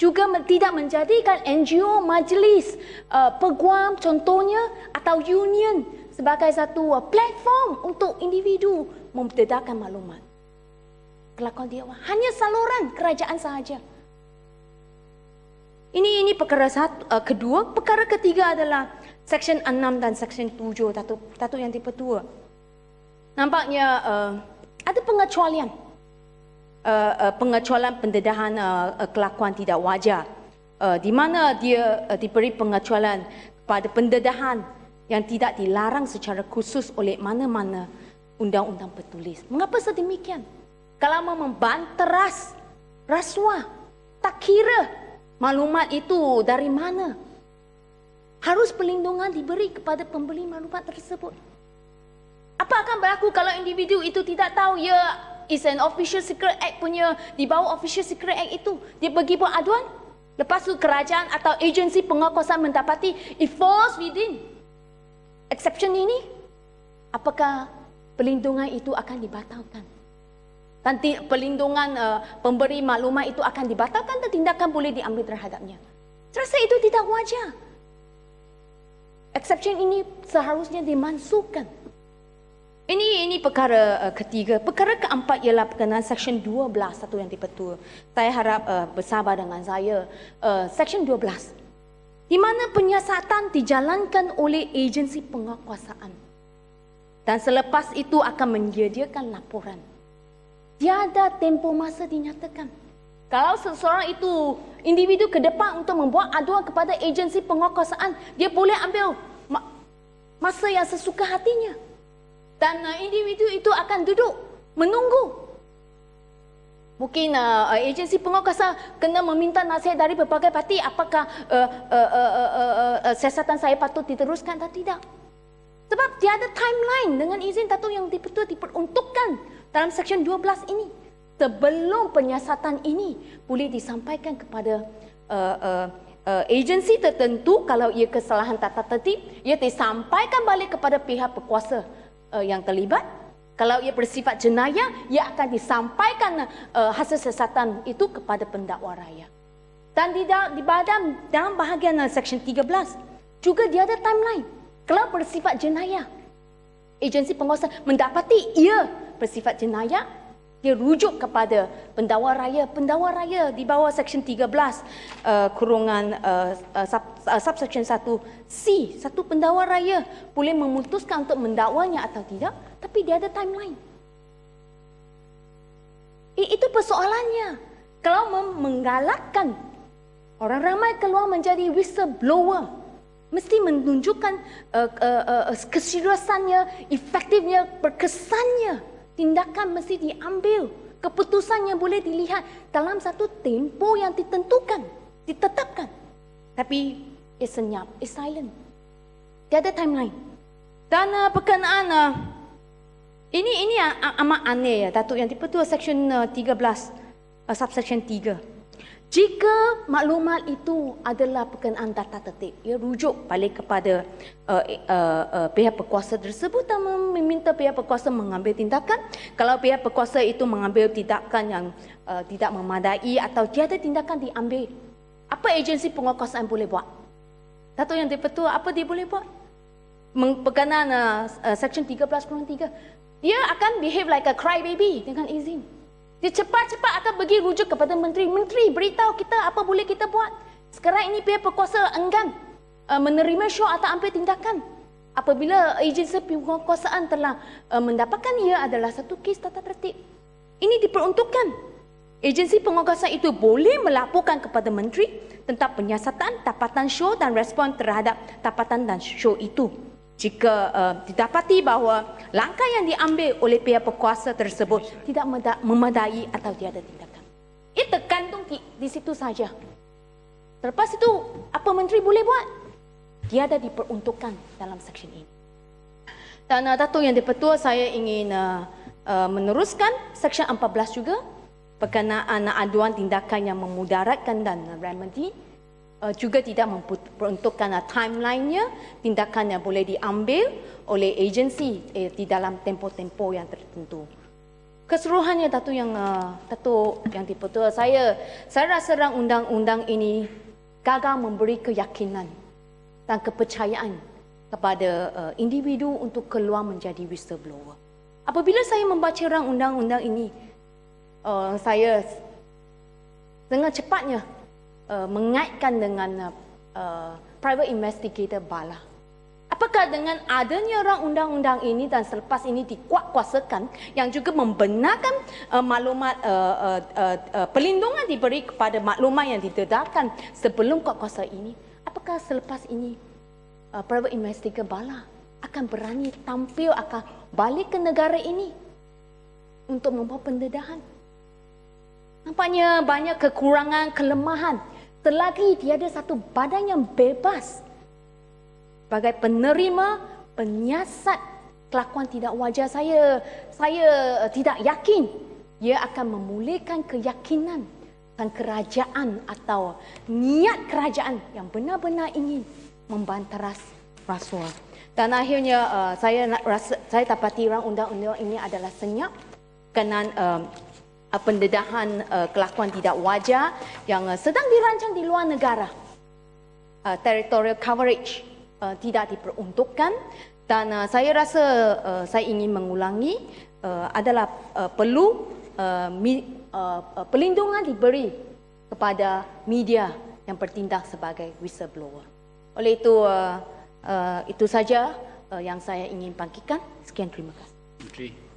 juga tidak menjadikan NGO, majlis, peguam contohnya atau union sebagai satu platform untuk individu membedakan maklumat. Kelakuan dia hanya saluran kerajaan sahaja. Ini perkara kedua. Perkara ketiga adalah Seksyen 6 dan Seksyen 7, Datuk Yang Dipertua. Nampaknya ada pengecualian. Pengecualian pendedahan kelakuan tidak wajar. Di mana dia diberi pengecualian kepada pendedahan yang tidak dilarang secara khusus oleh mana-mana undang-undang bertulis. Mengapa sedemikian? Kalau membanteras rasuah, tak kira maklumat itu dari mana, harus perlindungan diberi kepada pembeli maklumat tersebut. Apa akan berlaku kalau individu itu tidak tahu is an Official Secret Act punya, di bawah Official Secret Act itu dia pergi buat aduan, lepas tu kerajaan atau agensi penguasaan mendapati it falls within exception ini, apakah perlindungan itu akan dibatalkan? Nanti perlindungan pemberi maklumat itu akan dibatalkan dan tindakan boleh diambil terhadapnya. Saya rasa itu tidak wajar. Exception ini seharusnya dimansuhkan. Ini perkara ketiga. Perkara keempat ialah berkenaan Seksyen 12, Datuk Yang Dipertua. Saya harap bersabar dengan saya. Seksyen 12, di mana penyiasatan dijalankan oleh agensi penguasaan. Dan selepas itu akan menyediakan laporan. Tiada tempoh masa dinyatakan. Kalau seseorang itu individu ke depan untuk membuat aduan kepada agensi penguasaan, dia boleh ambil masa yang sesuka hatinya. Dan individu itu akan duduk menunggu. Mungkin agensi penguasaan kena meminta nasihat dari berbagai parti, apakah siasatan saya patut diteruskan atau tidak. Sebab tiada timeline dengan izin Datuk Yang Dipertua diperuntukkan dalam Seksyen 12 ini. Sebelum penyiasatan ini boleh disampaikan kepada agensi tertentu, kalau ia kesalahan tata tertib, ia disampaikan balik kepada pihak berkuasa yang terlibat. Kalau ia bersifat jenayah, ia akan disampaikan hasil siasatan itu kepada pendakwa raya. Dan dalam bahagian Seksyen 13 juga dia ada timeline. Kalau bersifat jenayah, agensi penguasaan mendapati ia bersifat jenayah, dia rujuk kepada pendakwa raya. Pendakwa raya di bawah Seksyen 13 kurungan subsection 1C, satu pendakwa raya boleh memutuskan untuk mendakwanya atau tidak, tapi dia ada timeline. Itu persoalannya. Kalau menggalakkan orang ramai keluar menjadi whistleblower, mesti menunjukkan keseriusannya, efektifnya, berkesannya. Tindakan mesti diambil. Keputusannya boleh dilihat dalam satu tempoh yang ditentukan, ditetapkan. Tapi senyap, silent. Tiada timeline. Dan berkenaan ini amat aneh ya, Datuk Yang Dipertua, Seksyen 13, subsection 3. Jika maklumat itu adalah berkenaan data tertib, ia rujuk balik kepada pihak berkuasa tersebut dan meminta pihak berkuasa mengambil tindakan. Kalau pihak berkuasa itu mengambil tindakan yang tidak memadai atau tiada tindakan diambil, apa agensi penguasaan boleh buat? Datuk Yang Dipertua, apa dia boleh buat? Berkenaan Seksyen 13/3, dia akan behave like a crybaby dengan izin. Dia cepat-cepat akan pergi rujuk kepada menteri. Menteri, beritahu kita apa boleh kita buat. Sekarang ini pihak berkuasa enggan menerima syok atau ambil tindakan. Apabila agensi penguasaan telah mendapatkan ia adalah satu kes tata tertib. Ini diperuntukkan. Agensi penguasaan itu boleh melaporkan kepada menteri tentang penyiasatan, tapatan syok dan respon terhadap tapatan dan syok itu. Jika didapati bahawa langkah yang diambil oleh pihak berkuasa tersebut tidak memadai atau tiada tindakan. Ia tergantung di situ saja. Lepas itu, apa menteri boleh buat? Tiada diperuntukkan dalam seksyen ini. Dan Datuk Yang Dipertua, saya ingin meneruskan Seksyen 14 juga berkenaan aduan tindakan yang memudaratkan dan remedy. Juga tidak memperuntukkan timeline-nya, tindakan yang boleh diambil oleh agensi di dalam tempoh-tempoh yang tertentu. keseluruhannya Datuk yang dipertua, saya rasa rang undang-undang ini gagal memberi keyakinan dan kepercayaan kepada individu untuk keluar menjadi whistleblower. Apabila saya membaca rang undang-undang ini, saya dengan cepatnya mengaitkan dengan private investigator bala. Apakah dengan adanya rang undang-undang ini dan selepas ini dikuatkuasakan yang juga membenarkan maklumat perlindungan diberi kepada maklumat yang didedahkan sebelum kuatkuasa ini, apakah selepas ini private investigator bala akan berani tampil, akan balik ke negara ini untuk membuat pendedahan? Nampaknya banyak kekurangan, kelemahan. Selagi tiada satu badan yang bebas sebagai penerima, penyiasat kelakuan tidak wajar, saya tidak yakin ia akan memulihkan keyakinan dan kerajaan atau niat kerajaan yang benar-benar ingin membantaras rasuah. Dan akhirnya saya dapati rang undang-undang ini adalah senyap berkenaan pendedahan kelakuan tidak wajar yang sedang dirancang di luar negara. Territorial coverage tidak diperuntukkan, dan saya rasa saya ingin mengulangi adalah perlu perlindungan diberi kepada media yang bertindak sebagai whistleblower. Oleh itu saja yang saya ingin bangkitkan. Sekian, terima kasih.